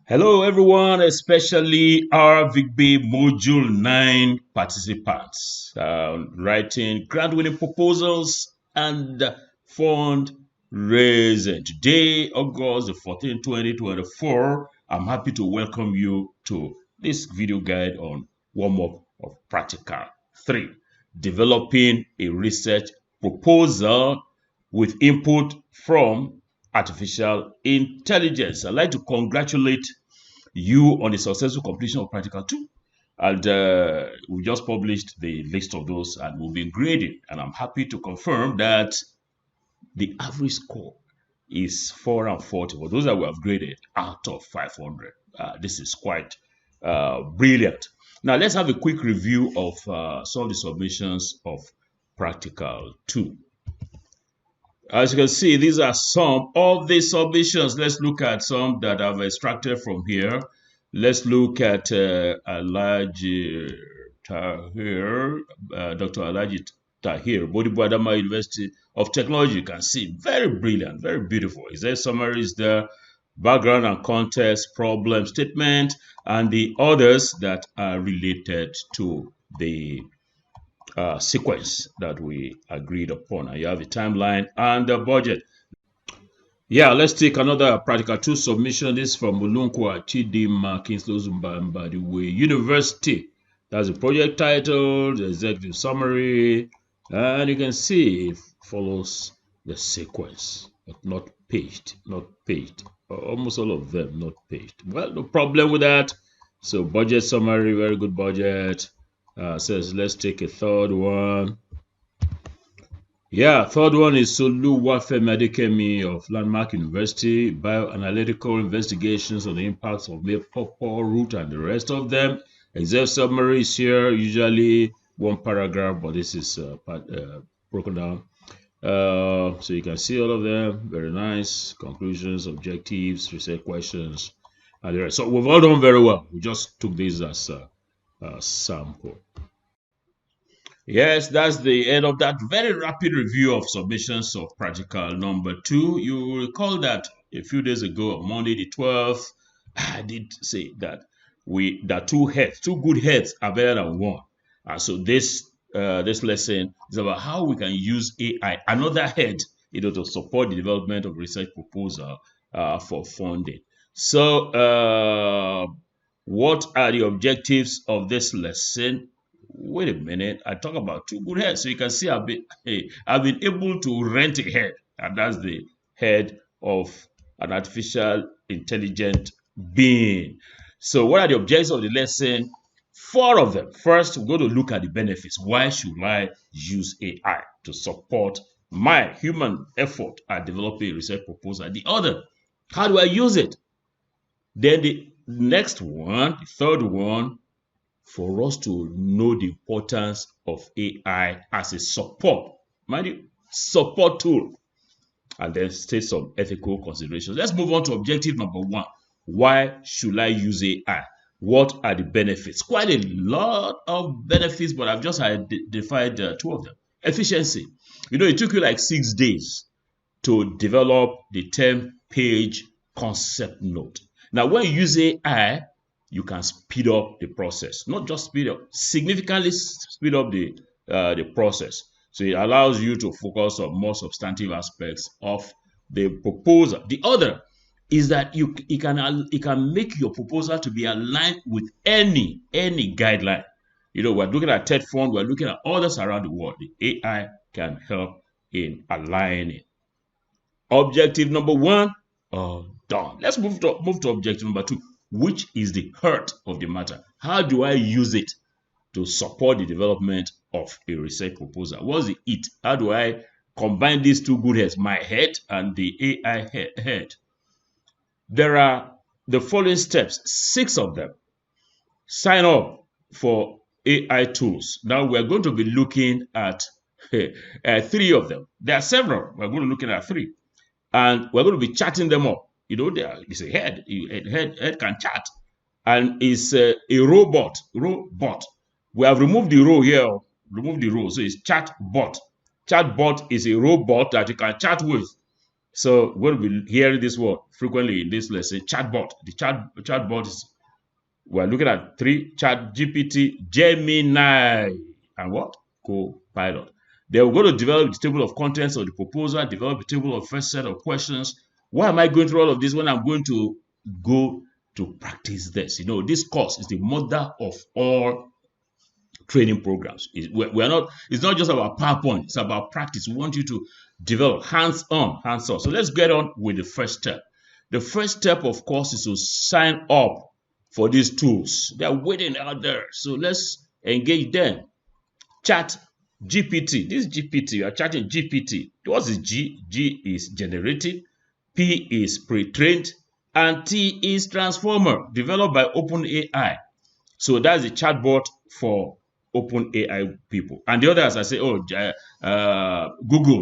Hello everyone, especially our VIGB Module 9 participants, writing grant-winning proposals and fundraising. Today, August the 14th, 2024, I'm happy to welcome you to this video guide on warm-up of Practical 3, developing a research proposal with input from artificial intelligence. I'd like to congratulate you on the successful completion of Practical 2. And we just published the list of those and we'll be grading. And I'm happy to confirm that the average score is 440 for those that we have graded out of 500. This is quite brilliant. Now, let's have a quick review of some of the submissions of Practical 2. As you can see, these are some of the submissions. Let's look at some that I've extracted from here. Let's look at Alhaji Tahir, Dr. Alhaji Tahir, Bodibu Adama University of Technology. You can see, very brilliant, very beautiful. Is there summaries there, background and context, problem statement, and the others that are related to the sequence that we agreed upon. And you have a timeline and the budget. Yeah, let's take another Practical 2 submission. This is from Mulunkwa Chidima Kingslow Zimbabwe University. That's the project title, the executive summary, and you can see it follows the sequence, but not paged, almost all of them not paged. Well, no problem with that. So budget summary, very good budget. Says let's take a third one. Yeah, third one is Soluwafemi Adekemi of Landmark University, bioanalytical investigations on the impacts of purple root and the rest of them. Exam summary is here, usually one paragraph, but this is broken down. So you can see all of them, very nice. Conclusions, objectives, research questions, and the rest. So we've all done very well. We just took this as a sample. Yes, that's the end of that very rapid review of submissions of Practical number 2. You will recall that a few days ago, on Monday the 12th, I did say that two good heads are better than one. So this lesson is about how we can use AI, another head, to support the development of research proposal for funding. So what are the objectives of this lesson? Wait a minute, I talk about two good heads. So you can see I've been able to rent a head, and that's the head of an artificial intelligent being. So what are the objectives of the lesson? 4 of them. First, we're going to look at the benefits. Why should I use AI to support my human effort at developing a research proposal? The other, how do I use it? Then the next one, the third one, for us to know the importance of AI as a support, support tool, and then state some ethical considerations. Let's move on to objective number 1. Why should I use AI? What are the benefits? Quite a lot of benefits, but I've just identified 2 of them. Efficiency. It took you like 6 days to develop the 10-page concept note. Now, when you use AI, you can speed up the process. Not just speed up, significantly speed up the process. So it allows you to focus on more substantive aspects of the proposal. The other is that it can make your proposal to be aligned with any guideline. We're looking at TED Fund, we're looking at others around the world. The AI can help in aligning. Objective number 1, done. Let's move to objective number 2. Which is the heart of the matter? How do I use it to support the development of a research proposal? What's the it? How do I combine these 2 good heads, my head and the AI head? There are the following steps, 6 of them. Sign up for AI tools. Now we're going to be looking at 3 of them. There are several. We're going to be looking at 3. And we're going to be chatting them up. It's a head. Head can chat, and it's a robot. We have removed the row here. So it's chatbot. Chatbot is a robot that you can chat with. So we're going to be hearing this word frequently in this lesson, chatbot. The chatbot is, we're looking at 3, Chat GPT, Gemini, and what? Copilot. Then we're going to develop the table of contents of the proposal, develop a table of first set of questions. Why am I going through all of this when I'm going to go to practice this? This course is the mother of all training programs. It's not just about PowerPoint, it's about practice. We want you to develop hands-on. So let's get on with the first step. The first step, of course, is to sign up for these tools. They're waiting out there. So let's engage them. Chat GPT. This GPT, you are chatting GPT. What is G? G is generative, P is pre-trained, and T is transformer, developed by OpenAI. So that's the chatbot for OpenAI people. And the others, I say, Google.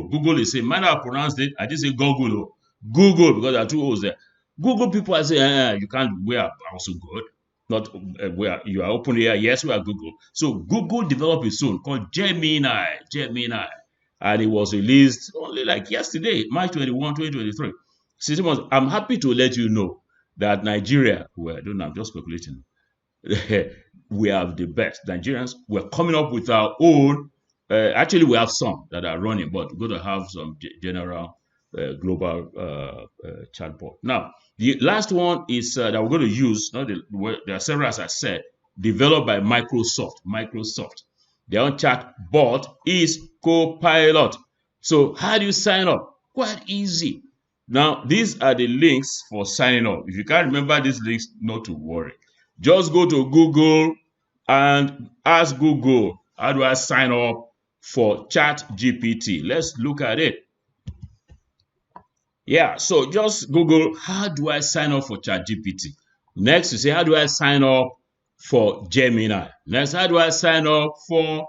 Google is saying, man, I pronounced it. I didn't say Google. Google, because there are 2 O's there. Google people, I say, you can't, we are also good. Not where you are OpenAI. Yes, we are Google. So Google developed its own called Gemini. And it was released only like yesterday, March 21, 2023. I'm happy to let you know that Nigeria, well, I don't know, I'm just speculating. We have the best. Nigerians, we're coming up with our own. Actually, we have some that are running, but we're going to have some general global chatbot. Now, the last one is that we're going to use. There are several, as I said, developed by Microsoft. Their own chatbot is Copilot. So how do you sign up? Quite easy. Now, these are the links for signing up. If you can't remember these links, not to worry. Just go to Google and ask Google, how do I sign up for ChatGPT? Let's look at it. Yeah, so just Google, how do I sign up for ChatGPT? Next, you say, how do I sign up for Gemini? Next, how do I sign up for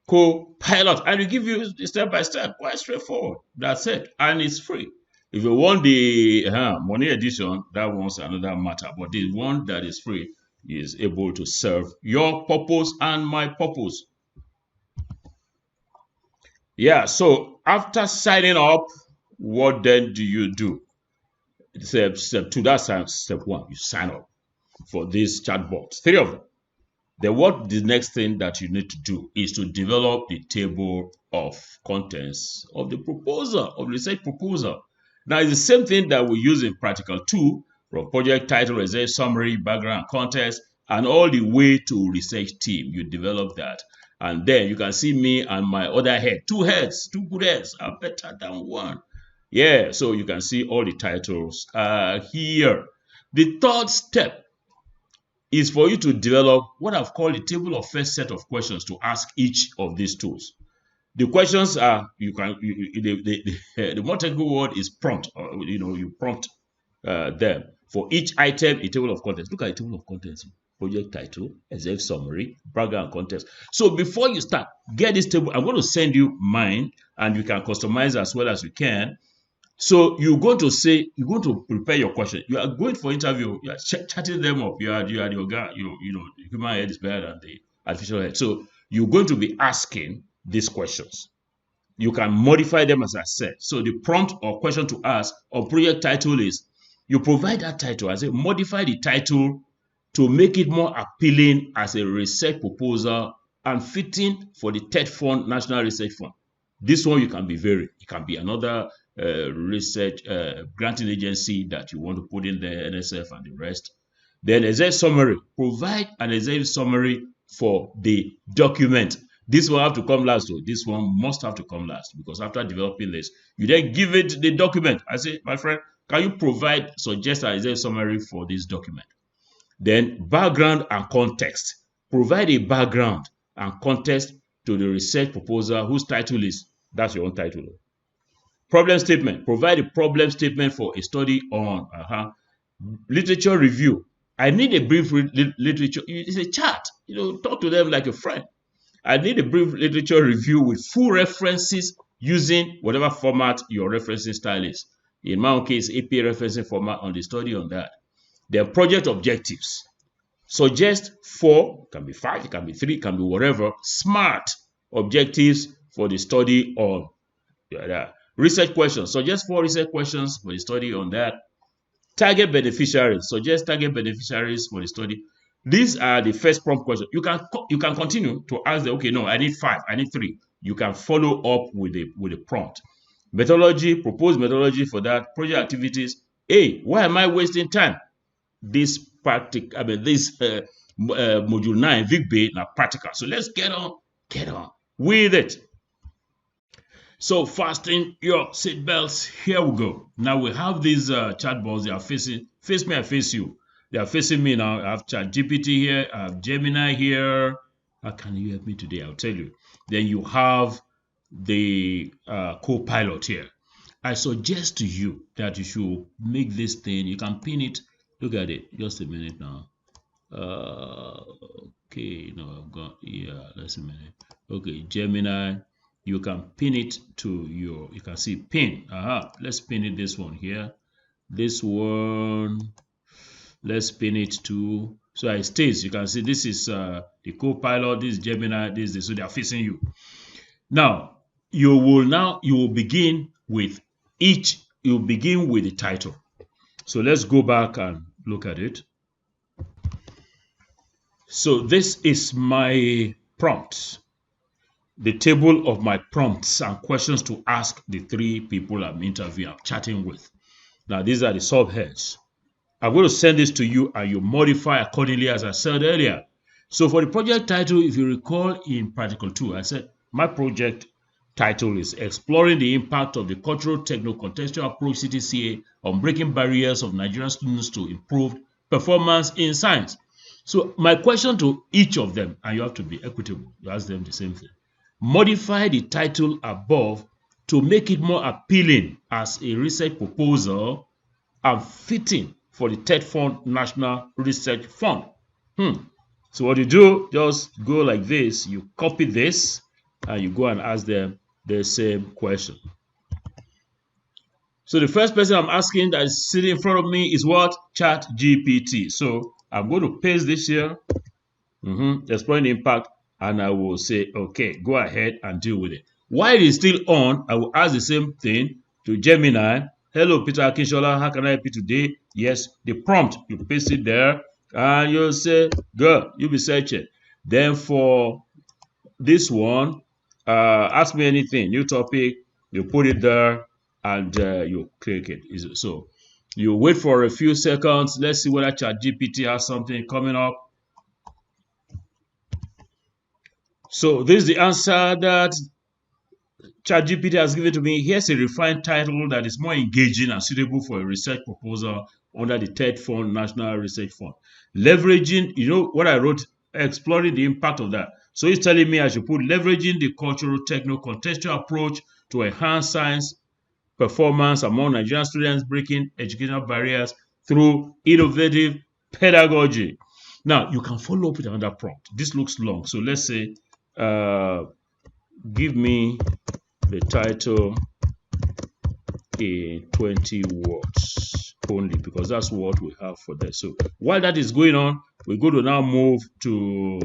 Copilot? And we give you step by step, quite straightforward. That's it, and it's free. If you want the money edition, that one's another matter. But the one that is free is able to serve your purpose and my purpose. Yeah, so after signing up, what then do you do? Step 2, that's step 1. You sign up for these chatbots, 3 of them. Then the next thing that you need to do is to develop the table of contents of the proposal, of the research proposal. Now, it's the same thing that we use in practical 2, from project title, research summary, background, context, and all the way to research team. You develop that. And then you can see me and my other head. 2 heads, 2 good heads are better than 1. Yeah, so you can see all the titles here. The third step is for you to develop what I've called a table of first set of questions to ask each of these tools. The questions are, the more technical word is prompt. You prompt them. For each item, a table of contents. Look at the table of contents. Project title, exec summary, background, context. So before you start, get this table. I'm going to send you mine, and you can customize as well as you can. So you're going to prepare your question. You are going for interview. You are chatting them up. You are the guy. The human head is better than the artificial head. So you're going to be asking these questions. You can modify them, as I said. So the prompt or question to ask or project title is, you provide that title. I say modify the title to make it more appealing as a research proposal and fitting for the TED Fund, National Research Fund. This one it can be another research granting agency that you want to put in there, NSF and the rest. Then exec summary, provide an exec summary for the document. This will have to come last, though. This one must have to come last, because after developing this, you then give it the document. I say, my friend, can you suggest an exec summary for this document? Then background and context. Provide a background and context to the research proposal whose title is, that's your own title. Problem statement. Provide a problem statement for a study on literature review. I need a brief literature. It's a chat. Talk to them like a friend. I need a brief literature review with full references using whatever format your referencing style is. In my own case, AP referencing format on the study on that. Then project objectives. Suggest 4, it can be 5, it can be 3, it can be whatever, smart objectives for the study on Research questions. Suggest 4 research questions for the study on that. Target beneficiaries. Suggest target beneficiaries for the study. These are the first prompt questions. You can continue to ask them, okay, no, I need 5, I need 3. You can follow up with a prompt. Methodology, propose methodology for that. Project activities. Hey, why am I wasting time? This module 9, VIC now practical. So let's get on with it. So fasten your seatbelts. Here we go. Now we have these chatbots. They are face me, I face you. They are facing me now. I have ChatGPT here. I have Gemini here. How can you help me today? I'll tell you. Then you have the co-pilot here. I suggest to you that you should make this thing. You can pin it. Look at it. Just a minute now. Okay. No, I've got. Yeah. Just a minute. Okay. Gemini. You can pin it to your, you can see pin. Let's pin it, this one here. This one, let's pin it to, so it stays. You can see this is the co-pilot, this is Gemini, this is, so they are facing you. Now, you will begin with the title. So let's go back and look at it. So this is my prompt. The table of my prompts and questions to ask the 3 people I'm chatting with. Now, these are the subheads. I'm going to send this to you and you modify accordingly, as I said earlier. So for the project title, if you recall in Practical 2, I said my project title is Exploring the Impact of the Cultural Techno-Contextual Approach CTCA on Breaking Barriers of Nigerian Students to Improve Performance in Science. So my question to each of them, and you have to be equitable, you ask them the same thing. Modify the title above to make it more appealing as a research proposal and fitting for the TED Fund National Research Fund. So what you do, just go like this, you copy this, and you go and ask them the same question. So the first person I'm asking that is sitting in front of me is what? ChatGPT. So I'm going to paste this here, exploring the impact, and I will say, okay, go ahead and deal with it. While it is still on, I will ask the same thing to Gemini. Hello, Peter Akinshola, how can I help you today? Yes, the prompt, you paste it there, and you'll say, go, you'll be searching. Then for this one, ask me anything, new topic, you put it there, and you click it. So you wait for a few seconds. Let's see whether ChatGPT has something coming up. So this is the answer that ChatGPT has given to me. Here's a refined title that is more engaging and suitable for a research proposal under the TED Fund National Research Fund. Leveraging, you know what I wrote, exploring the impact of that. So it's telling me I should put leveraging the cultural techno-contextual approach to enhance science performance among Nigerian students, breaking educational barriers through innovative pedagogy. Now, you can follow up with another prompt. This looks long. So let's say, give me the title in 20 words only, because that's what we have for this. So while that is going on, we're going to now move to,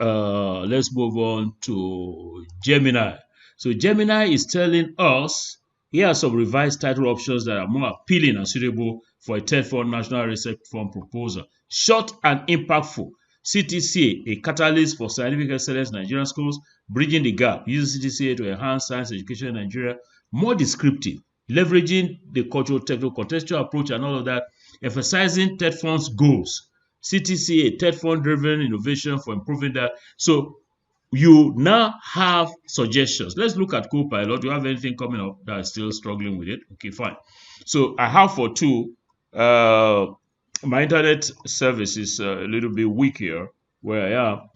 let's move on to Gemini. So Gemini is telling us, here are some revised title options that are more appealing and suitable for a TED Fund National Research Fund proposal. Short and impactful. CTCA, a catalyst for scientific excellence in Nigerian schools, bridging the gap, using CTCA to enhance science education in Nigeria. More descriptive, leveraging the cultural techno-contextual approach and all of that, emphasizing TED Fund's goals. CTCA, TED Fund-driven innovation for improving that. So you now have suggestions. Let's look at Copilot. Do you have anything coming up that is still struggling with it? Okay, fine. So I have for 2, my internet service is a little bit weak here where I am.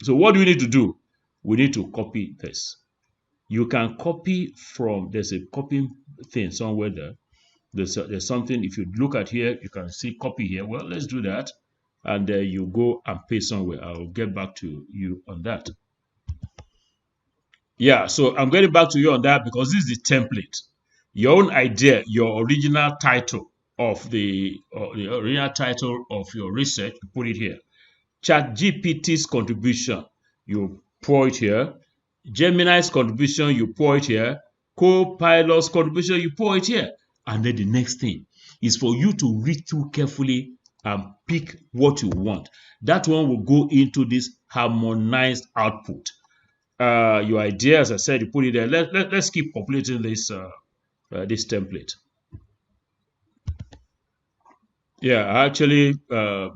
So what do we need to do? We need to copy this. You can copy from, there's a copying thing somewhere there. There's something, if you look at here, you can see copy here. Well, let's do that. And you go and paste somewhere. I'll get back to you on that. Yeah, so I'm getting back to you on that because this is the template. Your own idea, your original title of the original title of your research, you put it here. ChatGPT's contribution, you pour it here. Gemini's contribution, you pour it here. co-pilot's contribution, you pour it here. And then the next thing is for you to read through carefully and pick what you want. That one will go into this harmonized output. Your idea, as I said, you put it there. Let's keep completing this this template. Yeah, I actually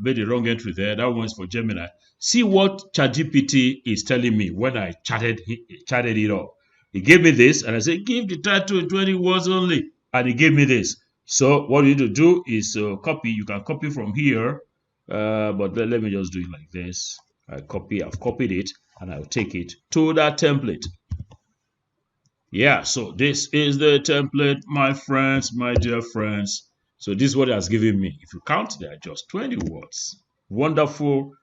made the wrong entry there. That one's for Gemini. See what ChatGPT is telling me when I chatted it up. He gave me this, and I said, give the title in 20 words only. And he gave me this. So what you need to do is copy. You can copy from here, but let me just do it like this. I've copied it, and I'll take it to that template. Yeah, so this is the template, my friends, my dear friends. So this is what it has given me. If you count, there are just 20 words. Wonderful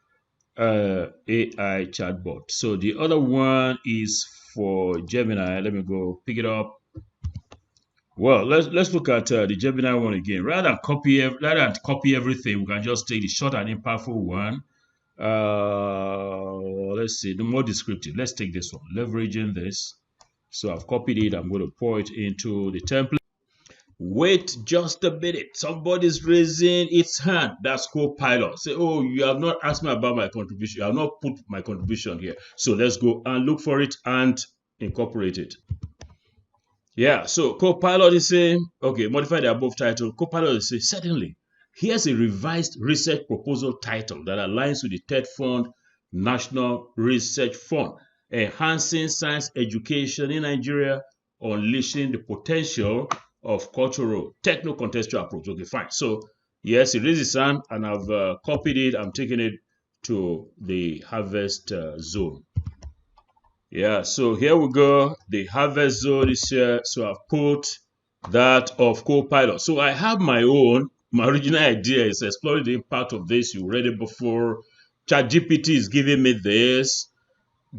AI chatbot. So the other one is for Gemini. Let me go pick it up. Well, let's look at the Gemini one again. Rather than copy everything, we can just take the short and impactful one. Let's see, the more descriptive. Let's take this one. Leveraging this. So I've copied it. I'm going to pour it into the template. Wait just a minute. Somebody's raising its hand. That's co-pilot. Say, oh, you have not asked me about my contribution. You have not put my contribution here. So let's go and look for it and incorporate it. Yeah, so co-pilot is saying, okay, modify the above title. Co-pilot is saying, certainly, here's a revised research proposal title that aligns with the TED Fund National Research Fund, enhancing science education in Nigeria, unleashing the potential of cultural techno-contextual approach. Okay, fine. So yes, it is his hand, and I've copied it. I'm taking it to the harvest zone. Yeah, so here we go. The harvest zone is here. So I've put that of co-pilot. So I have my own. My original idea is exploring the impact of this. You read it before. ChatGPT is giving me this.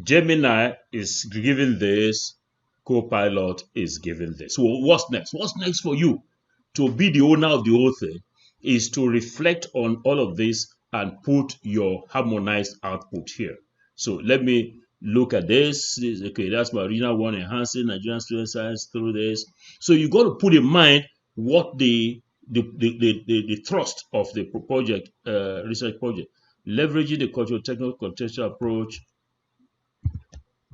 Gemini is giving this. Co-pilot is giving this. So what's next? What's next for you to be the owner of the whole thing is to reflect on all of this and put your harmonized output here. So let me look at this. Okay, that's my original one, enhancing Nigerian student science through this. So you got to put in mind what the thrust of the project, research project, leveraging the cultural technical contextual approach.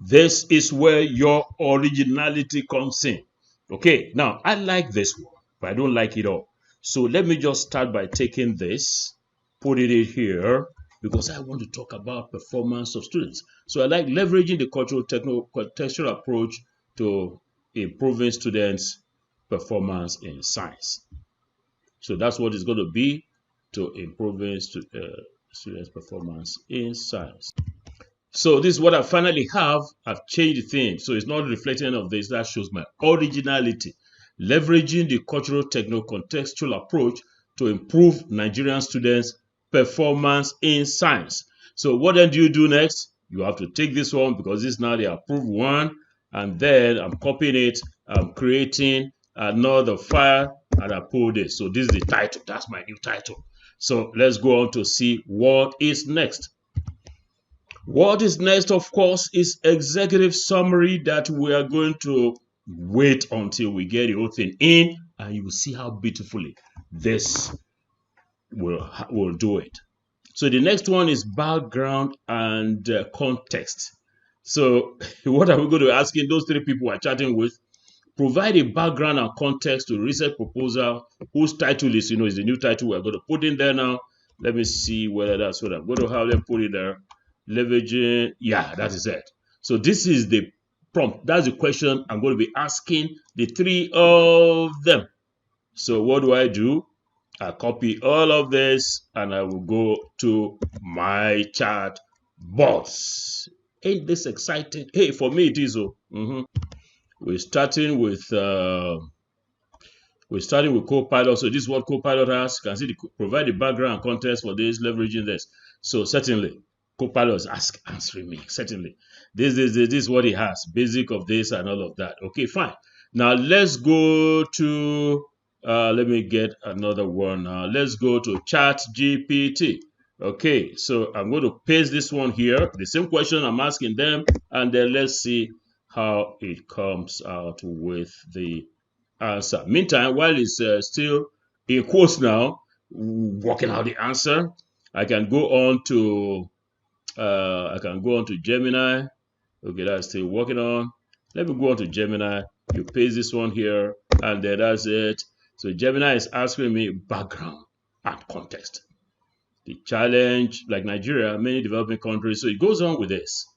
This is where your originality comes in. Okay, now I like this one, but I don't like it all. So let me just start by taking this, put it in here, because I want to talk about performance of students. So I like leveraging the cultural technical contextual approach to improving students' performance in science. So that's what it's going to be, to improving students' performance in science. So this is what I finally have. I've changed the theme. So it's not reflecting any of this. That shows my originality. Leveraging the cultural techno-contextual approach to improve Nigerian students' performance in science. So what then do you do next? You have to take this one because this is now the approved one. And then I'm copying it. I'm creating another file and I pull this. So this is the title. That's my new title. So let's go on to see what is next. What is next, of course, is executive summary that we are going to wait until we get the whole thing in, and you will see how beautifully this will do it. So the next one is background and context. So what are we going to be asking those three people we're chatting with? Provide a background and context to research proposal whose title is, is the new title we're going to put in there now. Let me see whether that's what I'm going to have them put in there. Leveraging, yeah, that is it. So this is the prompt. That's the question I'm going to be asking the three of them. So what do? I copy all of this and I will go to my chat box. Ain't this exciting? Hey, for me it is. We're starting with co-pilot. So this is what co-pilot has. You can see provide the background and context for this, leveraging this. So certainly co-pilot is answering me. Certainly. This is what he has. Basic of this and all of that. Okay, fine. Now let's go to let me get another one. Let's go to ChatGPT. Okay, so I'm going to paste this one here. The same question I'm asking them, and then let's see how it comes out with the answer. Meantime, while it's still in quotes now, working out the answer, I can go on to Gemini. Okay, that's still working on. Let me go on to Gemini. You paste this one here, and then that's it. So Gemini is asking me background and context. The challenge, like Nigeria, many developing countries. So it goes on with this.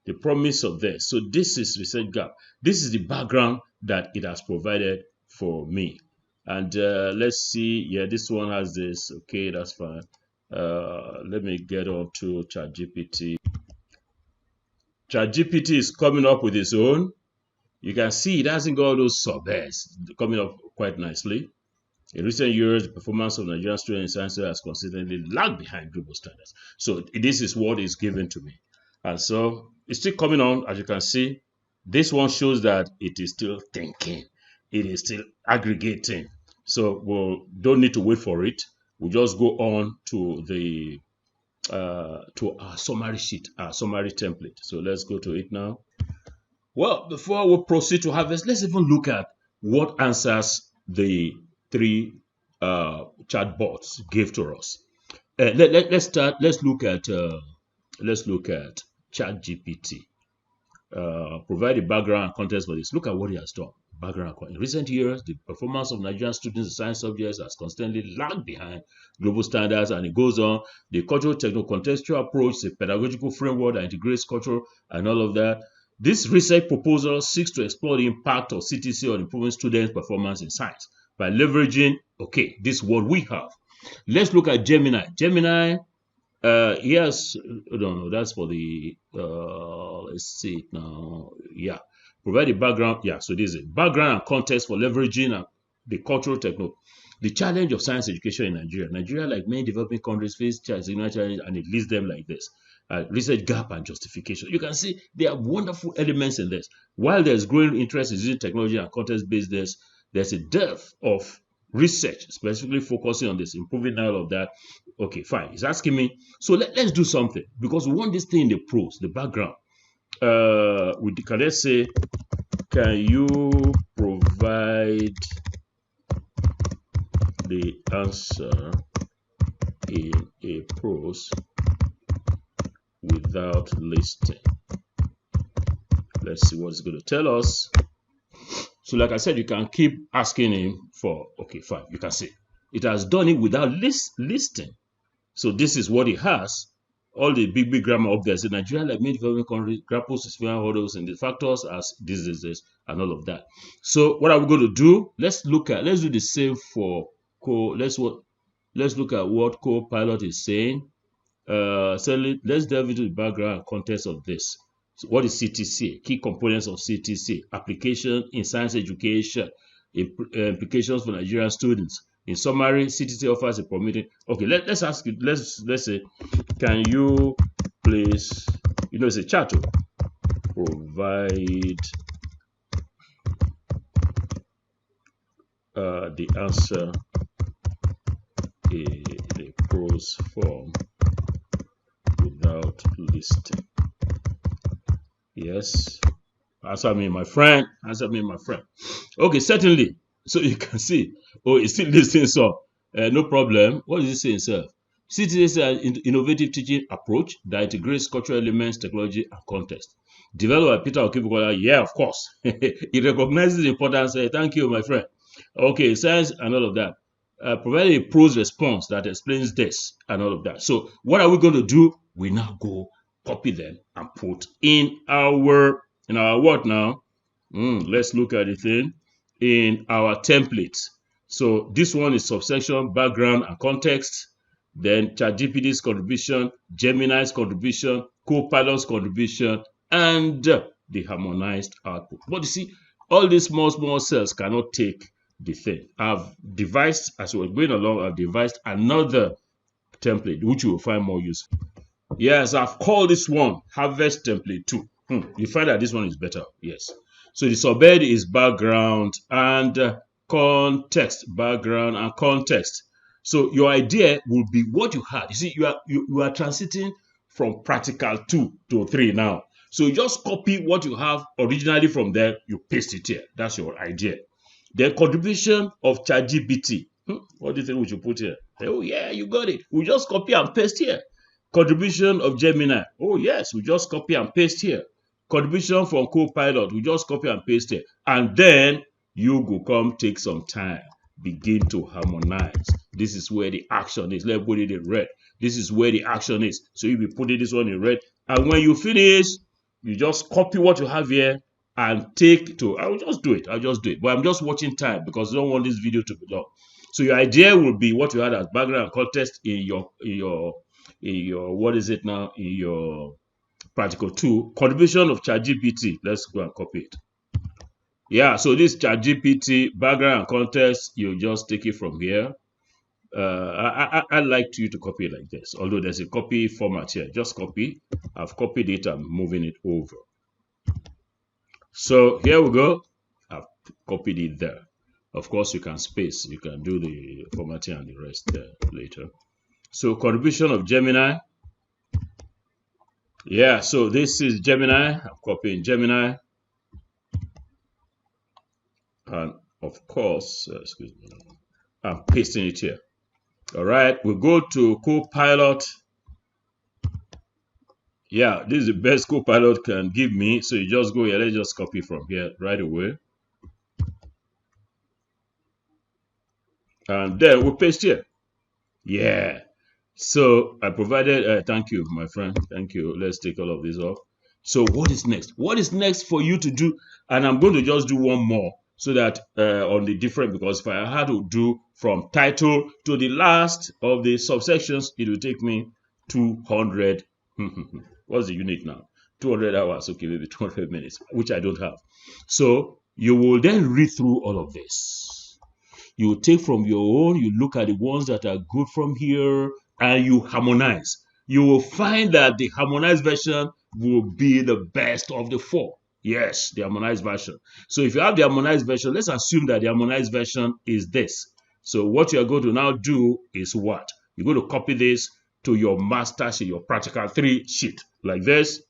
The promise of this. So this is research gap. This is the background that it has provided for me. And let's see. Yeah, this one has this. Okay, that's fine. Let me get on to ChatGPT. ChatGPT is coming up with its own. You can see it hasn't got those summaries coming up quite nicely. In recent years, the performance of Nigerian students in science has consistently lagged behind global standards. So this is what is given to me. And so it's still coming on, as you can see. This one shows that it is still thinking. It is still aggregating. So we don't need to wait for it. We'll just go on to the to our summary sheet, our summary template. So let's go to it now. Well, before we proceed to harvest, let's even look at what answers the three chatbots gave to us. Let's start. Let's look at ChatGPT. Provide the background and context for this. Look at what he has done. Background. In recent years, the performance of Nigerian students in science subjects has constantly lagged behind global standards, and it goes on. The cultural techno-contextual approach, the pedagogical framework that integrates culture and all of that. This research proposal seeks to explore the impact of CTC on improving students' performance in science by leveraging, okay, this is what we have. Let's look at Gemini. Gemini, yes, no, that's for the, let's see it now. Yeah, provide the background. Yeah, so this is it. Background and context for leveraging the cultural techno. The challenge of science education in Nigeria. Nigeria, like many developing countries, face challenges, and it lists them like this. Research gap and justification. You can see there are wonderful elements in this. While there's growing interest in using technology and context-based, there's a dearth of research specifically focusing on this, improving all of that. Okay, fine. He's asking me. So let's do something, because we want this thing in the prose, the background. Let's say, can you provide the answer in a prose without listing? Let's see what it's going to tell us. So like I said, you can keep asking him for, okay, fine. You can see it has done it without listing. So this is what it has. All the big grammar up there. So Nigeria, like many developing countries, grapples with severe hurdles and the factors as diseases and all of that. So what are we going to do? Let's do the same for let's look at what Copilot is saying. So let's delve into the background and context of this. So what is CTC? Key components of CTC. Application in science education. Implications for Nigerian students. In summary, CTC offers a permitting. Okay, let's ask you. Let's say, can you please, it's a chat, provide the answer in a prose form without listing. Yes. Answer me, my friend. Answer me, my friend. Okay, certainly. So you can see, it's still listening, so no problem. What does it say itself? CTC is an innovative teaching approach that integrates cultural elements, technology, and context. Developed by Peter Okebukola. Yeah, of course. It recognizes the importance. Thank you, my friend. Okay, science and all of that. Provide a prose response that explains this and all of that. So what are we going to do? We now go copy them and put in our what now? Let's look at the thing in our template. So this one is subsection, background and context. Then ChatGPT's contribution, Gemini's contribution, Copilot's contribution, and the harmonized output. But you see, all these small cells cannot take the thing. I've devised, as we're going along, I've devised another template which you will find more useful. Yes, I've called this one Harvest Template 2. You find that this one is better. Yes. So the subhead is background and context. Background and context. So your idea will be what you had. You see, you are transiting from practical 2 to 3 now. So you just copy what you have originally from there, you paste it here. That's your idea. The contribution of ChatGPT. What do you think we should put here? Oh yeah, you got it. We just copy and paste here. Contribution of Gemini. Oh yes, we just copy and paste here. Contribution from Copilot. We just copy and paste here. And then you go come take some time. Begin to harmonize. This is where the action is. Let's put it in red. This is where the action is. So you'll be putting this one in red. And when you finish, you just copy what you have here and take to, I'll just do it. But I'm just watching time because I don't want this video to be long. So your idea will be what you had as background context in your what is it now, in your practical 2, contribution of ChatGPT. Let's go and copy it. Yeah, so this ChatGPT background and context, you just take it from here. I'd like you to copy it like this, although there's a copy format here. Just copy. I've copied it. I'm moving it over. So here we go. I've copied it there. Of course, you can space. You can do the formatting and the rest later. So contribution of Gemini. Yeah, so this is Gemini. I'm copying Gemini. And of course, excuse me, I'm pasting it here. All right, we'll go to Copilot. Yeah, this is the best Copilot can give me. So you just go here. Let's just copy from here right away. And then we'll paste here. Yeah. So I provided, thank you, my friend. Thank you. Let's take all of this off. So what is next? What is next for you to do? And I'm going to just do one more so that on the different, because if I had to do from title to the last of the subsections, it will take me 200. What's the unit now? 200 hours. Okay, maybe 200 minutes, which I don't have. So you will then read through all of this. You take from your own, you look at the ones that are good from here, and you harmonize. You will find that the harmonized version will be the best of the 4. Yes, the harmonized version. So if you have the harmonized version, let's assume that the harmonized version is this. So what you're going to now do is what? You're going to copy this to your master sheet, your practical 3 sheet, like this.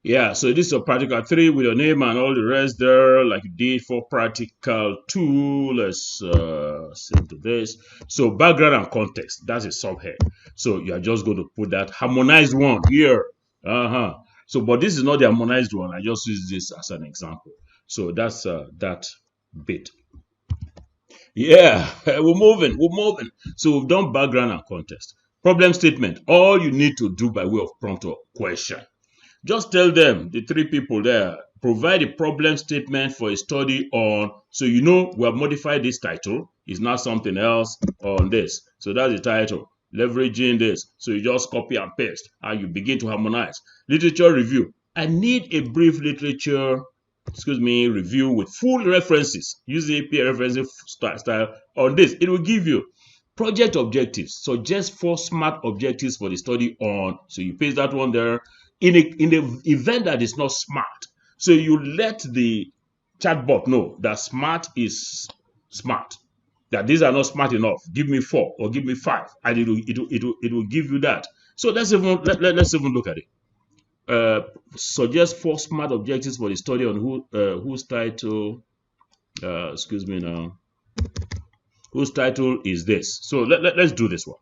Yeah, so this is a practical 3 with your name and all the rest there, like you did for practical 2. Let's send to this. So background and context, that's a subhead. So you are just going to put that harmonized one here. So, but this is not the harmonized one. I just use this as an example. So that's that bit. Yeah, we're moving. So we've done background and context. Problem statement. All you need to do by way of prompt or question. Just tell them, the 3 people there, provide a problem statement for a study on, so you know we have modified this title. It's not something else on this. So that's the title. Leveraging this. So you just copy and paste and you begin to harmonize. Literature review. I need a brief literature, review with full references. Use the APA referencing style on this. It will give you project objectives. Suggest 4 smart objectives for the study on. So you paste that one there. In the event that is not smart, so you let the chatbot know that smart is smart, that these are not smart enough. Give me 4 or give me 5, and it will give you that. So let's even look at it. Suggest 4 smart objectives for the study on whose title, whose title is this. So let's do this one.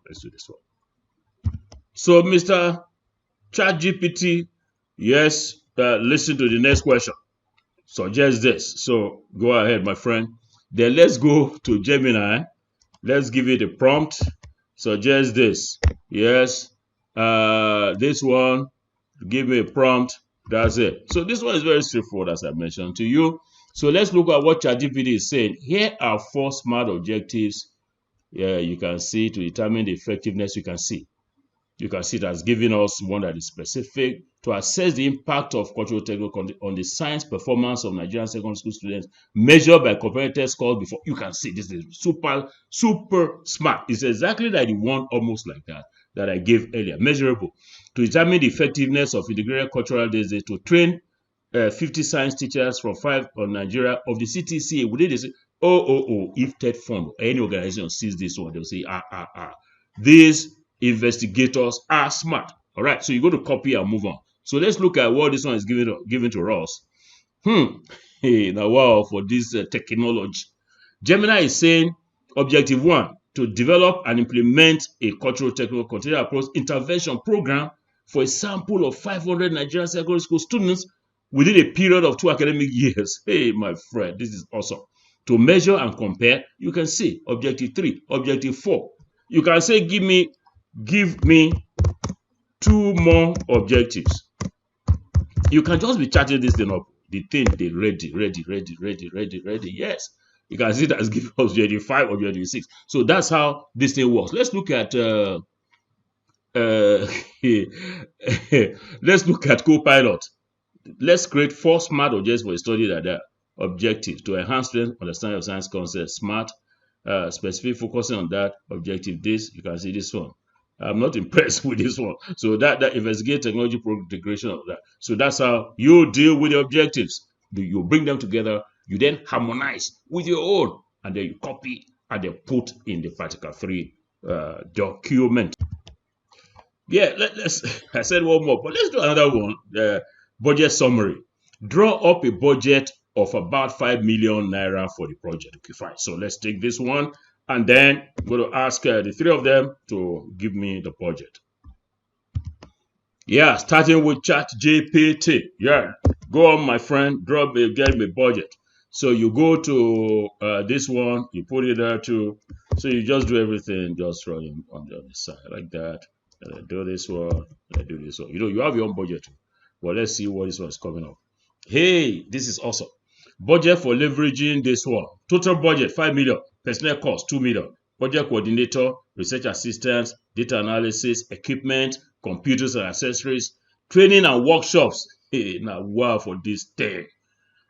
So Mr. ChatGPT, yes, listen to the next question. Suggest this. So go ahead, my friend. Then let's go to Gemini. Let's give it a prompt. Suggest this. Yes. This one, give me a prompt. That's it. So this one is very straightforward, as I mentioned to you. So let's look at what ChatGPT is saying. Here are 4 smart objectives. Yeah, you can see to determine the effectiveness. You can see it has given us one that is specific to assess the impact of cultural technology on the science performance of Nigerian secondary school students measured by comparative scores before. You can see this is super smart. It's exactly like the one almost like that I gave earlier. Measurable. To determine the effectiveness of integrated cultural days to train 50 science teachers from 5 on Nigeria of the CTCA. Would they say, if TED Fund or any organization sees this one, they'll say, these investigators are smart. All right, so you go to copy and move on. So let's look at what this one is giving to us. Hey, now wow, for this technology. Gemini is saying objective 1, to develop and implement a cultural technical continuous approach intervention program for a sample of 500 Nigerian secondary school students within a period of 2 academic years. Hey, my friend, this is awesome. To measure and compare, you can see objective 3, objective 4. You can say, give me 2 more objectives. You can just be chatting this thing up. The thing they ready. Yes. You can see that's giving us objective 5, objective 6. So that's how this thing works. Let's look at let's look at Copilot. Let's create 4 smart objectives for a study like that. Objective to enhance student understanding of science concepts. Smart, specific, focusing on that. Objective this. You can see this one. I'm not impressed with this one. So that investigate technology integration of that. So that's how you deal with the objectives. You bring them together. You then harmonize with your own, and then you copy and then put in the Practical 3 document. Yeah, I said one more, but let's do another one. Budget summary. Draw up a budget of about 5 million naira for the project. Okay, fine. So let's take this one, and then I'm going to ask the 3 of them to give me the budget. Yeah, starting with ChatGPT. Yeah, go on, my friend. Get me budget. So you go to this one, you put it there too. So you just do everything, just running on the other side like that. And I do this one, and I do this one. You have your own budget too. Well, let's see what this one is coming up. Hey, this is awesome. Budget for leveraging this one. Total budget 5 million. Personnel cost 2 million. Project coordinator, research assistants, data analysis, equipment, computers and accessories, training and workshops. Hey, now wow for this thing.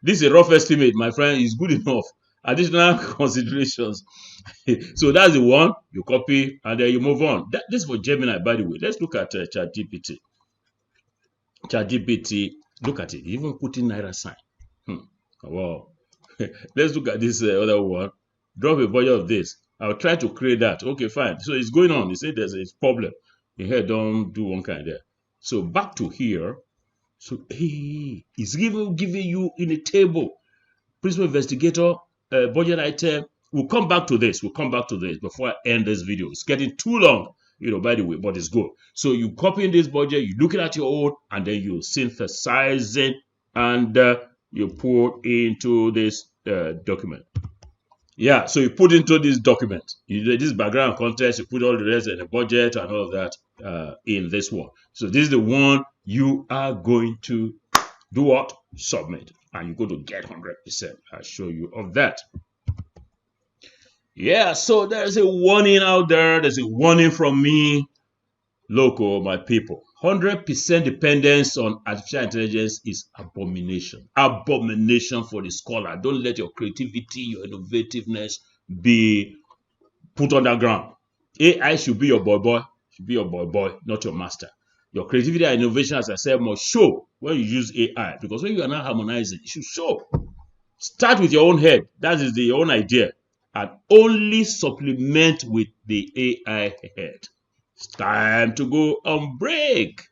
This is a rough estimate, my friend. Is good enough. Additional considerations. So that's the one you copy and then you move on. This is for Gemini, by the way. Let's look at ChatGPT. ChatGPT, look at it. Even putting Naira sign. Wow. Let's look at this other one. Drop a budget of this. I'll try to create that. Okay, fine. So it's going on. They say there's a problem. The head don't do one kind there. So back to here. So hey, it's giving you in a table. Principal investigator, budget item. We'll come back to this. Before I end this video. It's getting too long, by the way, but it's good. So you copy in this budget, you look at your own, and then you synthesize it, and you put into this document. Yeah, so you put into this document. This background context, you put all the rest in the budget and all of that in this one. So this is the one you are going to do what? Submit. And you're going to get 100%. I'll show you of that. Yeah, so there's a warning out there. There's a warning from me. Local, my people. 100% dependence on artificial intelligence is abomination. Abomination for the scholar. Don't let your creativity, your innovativeness be put underground. AI should be your boy, not your master. Your creativity and innovation, as I said, must show when you use AI. Because when you are not harmonizing, it should show. Start with your own head. That is your own idea. And only supplement with the AI head. It's time to go on break.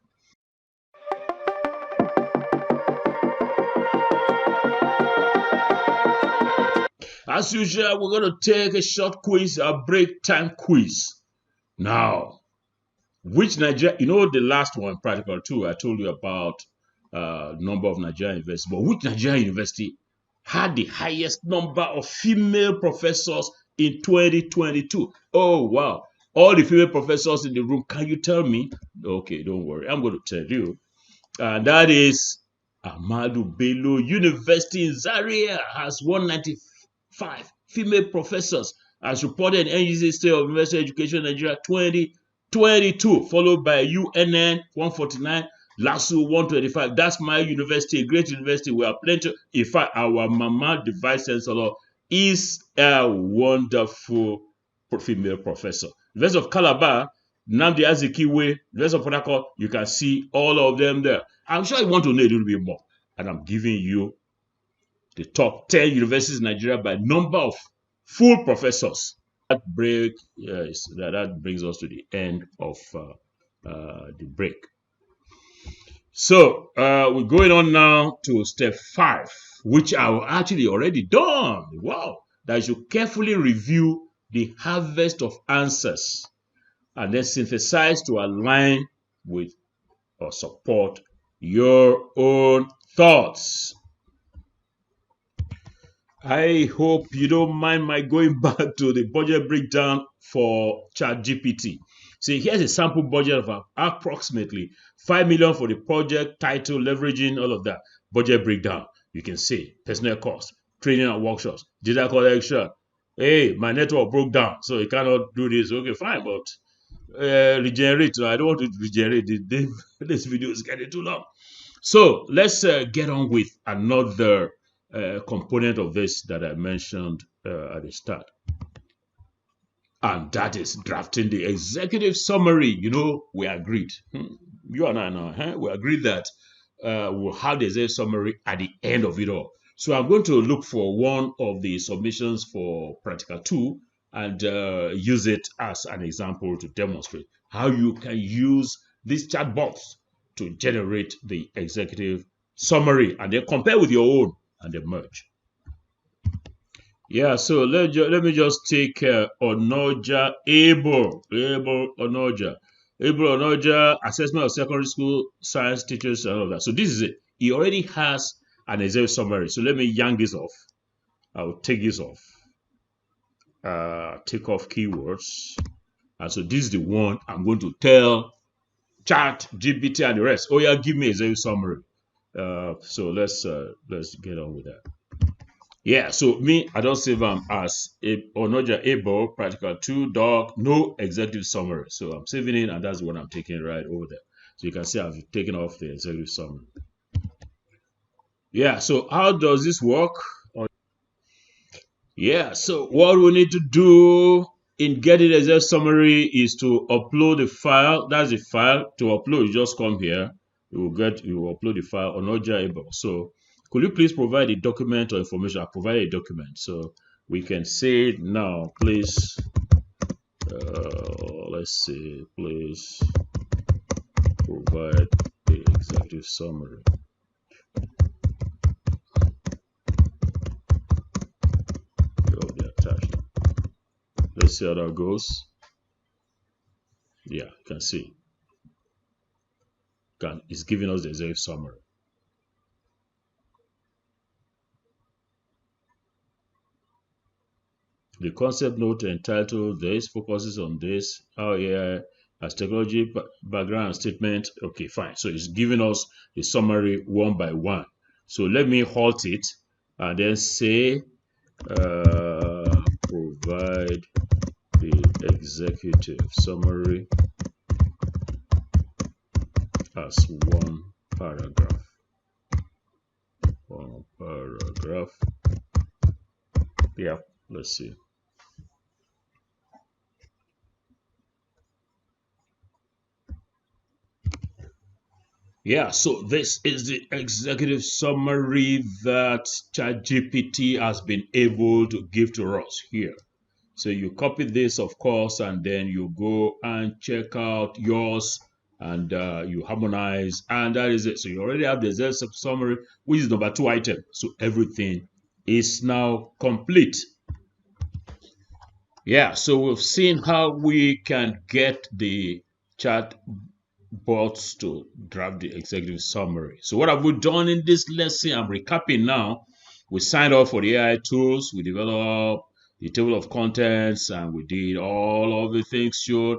As usual, we're going to take a short quiz, a break time quiz. Now, which Nigeria, the last one, Practical 2, I told you about number of Nigerian universities, but which Nigerian university had the highest number of female professors in 2022? Oh, wow. All the female professors in the room, can you tell me? Okay, don't worry. I'm going to tell you. And that is Ahmadu Bello University in Zaria has 195 female professors, as reported in NGC State of University Education Nigeria 2022, followed by UNN 149, LASU 125. That's my university, a great university. We are plenty. In fact, our Mama, the Vice Chancellor, is a wonderful female professor. University of Calabar, Nnamdi Azikiwe, University of Port Harcourt, you can see all of them there. I'm sure you want to know a little bit more. And I'm giving you the top 10 universities in Nigeria by number of full professors. That break, yes, that brings us to the end of the break. So we're going on now to step 5, which I've actually already done. Wow. That you carefully review the harvest of answers and then synthesize to align with or support your own thoughts. I hope you don't mind my going back to the budget breakdown for ChatGPT. See, here's a sample budget of approximately 5 million for the project, title, leveraging, all of that. Budget breakdown. You can see personnel cost, training and workshops, data collection. Hey, my network broke down, so you cannot do this. Okay, fine, but regenerate. I don't want to regenerate. This video is getting too long. So let's get on with another component of this that I mentioned at the start. And that is drafting the executive summary. You know, we agreed. You and I now, we agreed that we'll have the executive summary at the end of it all. So I'm going to look for one of the submissions for Practical 2 and use it as an example to demonstrate how you can use these chatbots to generate the executive summary and then compare with your own and then merge. Yeah, so let me just take Onoja, Able Onoja, assessment of secondary school science teachers and all that. So this is it. He already has an executive summary. So let me yank this off. I'll take this off. Take off keywords. And so this is the one I'm going to tell Chat, GPT, and the rest. Oh yeah, give me a executive summary. So let's get on with that. Yeah, so me, I don't save them as Onoja Able, Practical 2, Doc, no executive summary. So I'm saving it, and that's what I'm taking right over there. So you can see I've taken off the executive summary. Yeah, so how does this work? Yeah, so what we need to do in getting the executive summary is to upload the file. That's the file. To upload, you just come here. You will upload the file Onoja Able. So could you please provide a document or information? I provide a document. So we can say now, please, let's see, please provide the executive summary. Of the attachment. Let's see how that goes. Yeah, you can see. It's giving us the executive summary. The concept note entitled this focuses on this, how AI as technology background statement. Okay, fine. So it's giving us the summary one by one. So let me halt it and then say provide the executive summary as one paragraph. One paragraph. Yeah, let's see. Yeah, so this is the executive summary that ChatGPT has been able to give to us here. So you copy this, of course, and then you go and check out yours and you harmonize, and that is it. So you already have the executive summary, which is number 2 item. So everything is now complete. Yeah, so we've seen how we can get the chat bots to draft the executive summary. So what have we done in this lesson? I'm recapping now. We signed up for the AI tools. We developed the table of contents, and we did all of the things showed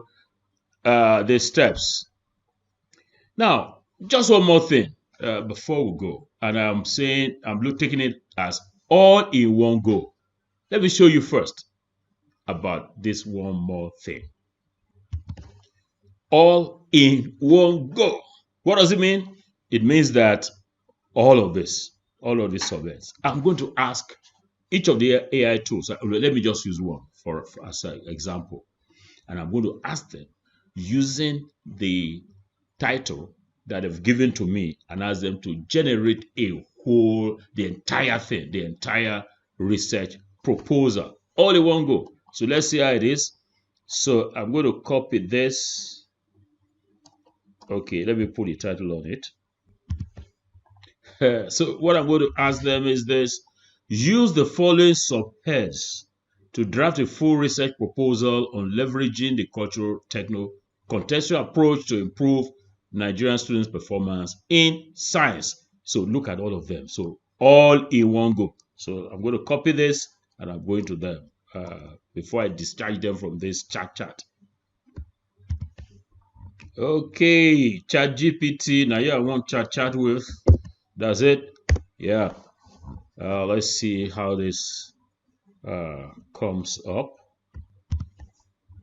the steps. Now, just one more thing before we go, and I'm saying I'm taking it as all in one go. Let me show you first about this one more thing. All in one go. What does it mean? It means that all of these surveys, I'm going to ask each of the AI tools. Let me just use one as an example. And I'm going to ask them using the title that they've given to me and ask them to generate the entire thing, the entire research proposal, all in one go. So let's see how it is. So I'm going to copy this. Okay, let me put the title on it. So what I'm going to ask them is this: use the following subheads to draft a full research proposal on leveraging the cultural techno contextual approach to improve Nigerian students' performance in science. So look at all of them. So all in one go. So I'm going to copy this and I'm going to them before I discharge them from this chat. Okay, chat GPT. Now yeah, I want chat with. That's it. Yeah. Let's see how this comes up.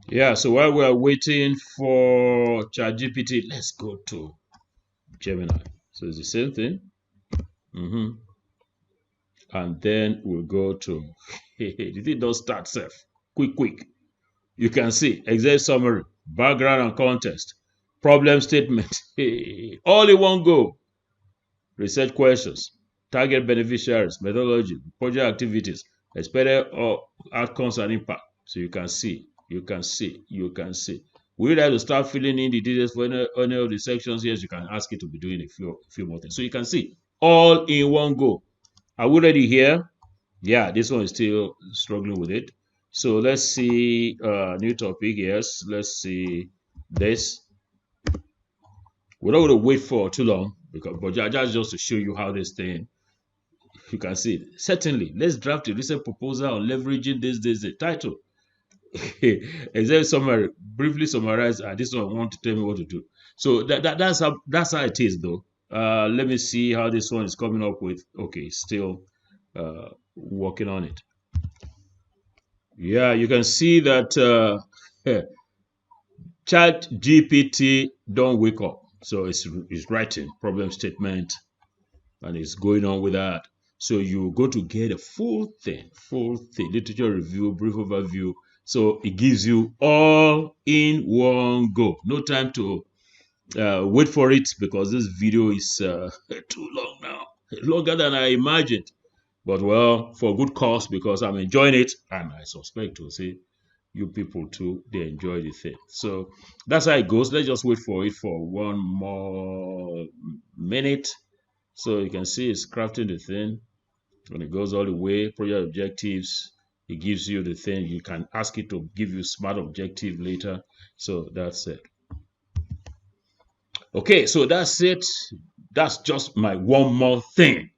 Yeah, so while we're waiting for ChatGPT, let's go to Gemini. So it's the same thing. And then we'll go to, did it not start self? Quick. You can see exam summary, background and context, problem statement, all in one go. Research questions, target beneficiaries, methodology, project activities, expected outcomes and impact. So you can see. Would you like to start filling in the details for any of the sections? Yes, you can ask it to be doing a few more things. So you can see all in one go. Are we ready here? Yeah, this one is still struggling with it. So let's see new topic. Yes, let's see this. We're not going to wait for too long but just to show you how this thing. You can see it. Certainly, let's draft a recent proposal on leveraging this the title. Exam summary, briefly summarize. This one want to tell me what to do. So that's how it is though. Let me see how this one is coming up with. Okay, still working on it. Yeah, you can see that Chat GPT don't wake up. So it's writing problem statement and it's going on with that. So you go to get a full thing, literature review, brief overview. So it gives you all in one go. No time to wait for it because this video is too long now, longer than I imagined. But well, for good cause because I'm enjoying it and I suspect to see you people too, they enjoy the thing. So that's how it goes. Let's just wait for it for one more minute. So you can see it's crafting the thing. When it goes all the way, project objectives, it gives you the thing. You can ask it to give you smart objective later. So that's it. Okay, so that's it. That's just my one more thing.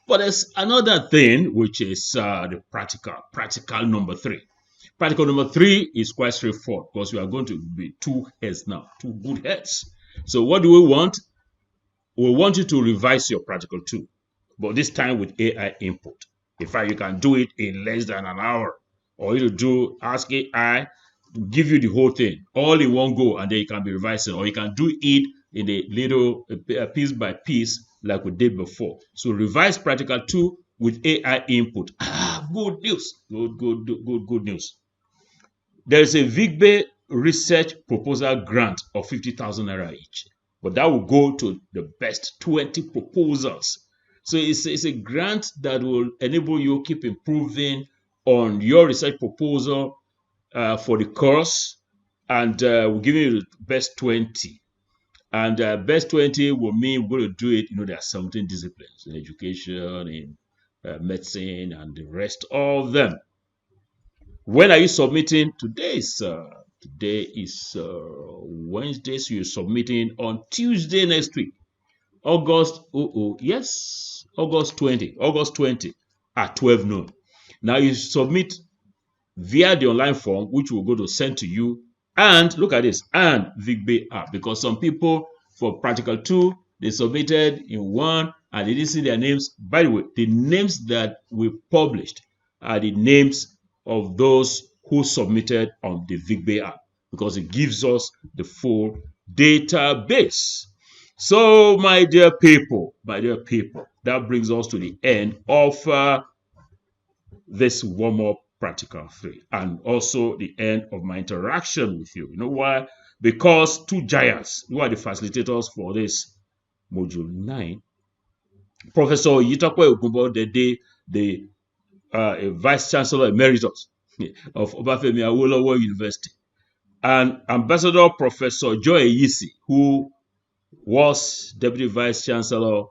But there's another thing, which is the practical number 3. Practical number 3 is quite straightforward because we are going to be 2 heads now, 2 good heads. So what do we want? We want you to revise your practical 2, but this time with AI input. In fact, you can do it in less than an hour, or you ask AI to give you the whole thing all in one go, and then you can be revising, or you can do it in a little piece by piece like we did before. So revise practical 2 with AI input. Good news. Good news. There is a VIGBE research proposal grant of 50,000 naira each, but that will go to the best 20 proposals. So it's a grant that will enable you to keep improving on your research proposal for the course, and we're giving you the best 20. And best 20 will mean we're going to do it. There are 17 disciplines in education, in medicine, and the rest of them. When are you submitting? Today is Wednesday, so you're submitting on Tuesday next week, August 20 at 12 noon. Now you submit via the online form, which we're going to send to you. And look at this, and VIGBE app, because some people for practical 2, they submitted in one and they didn't see their names. By the way, the names that we published are the names of those who submitted on the VIGBE app, because it gives us the full database. So my dear people, that brings us to the end of this warm-up practical 3, and also the end of my interaction with you. You know why? Because 2 giants who are the facilitators for this module 9, Professor Yitakwe Ogunbo, the Vice Chancellor Emeritus of Obafemi Awolowo University, and Ambassador Professor Joy Yisi, who was Deputy Vice Chancellor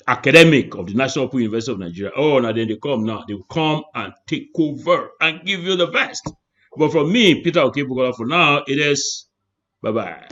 academic of the National Open University of Nigeria. Oh, now then they come now. They will come and take over and give you the best. But from me, Peter Okebukola, for now, it is bye-bye.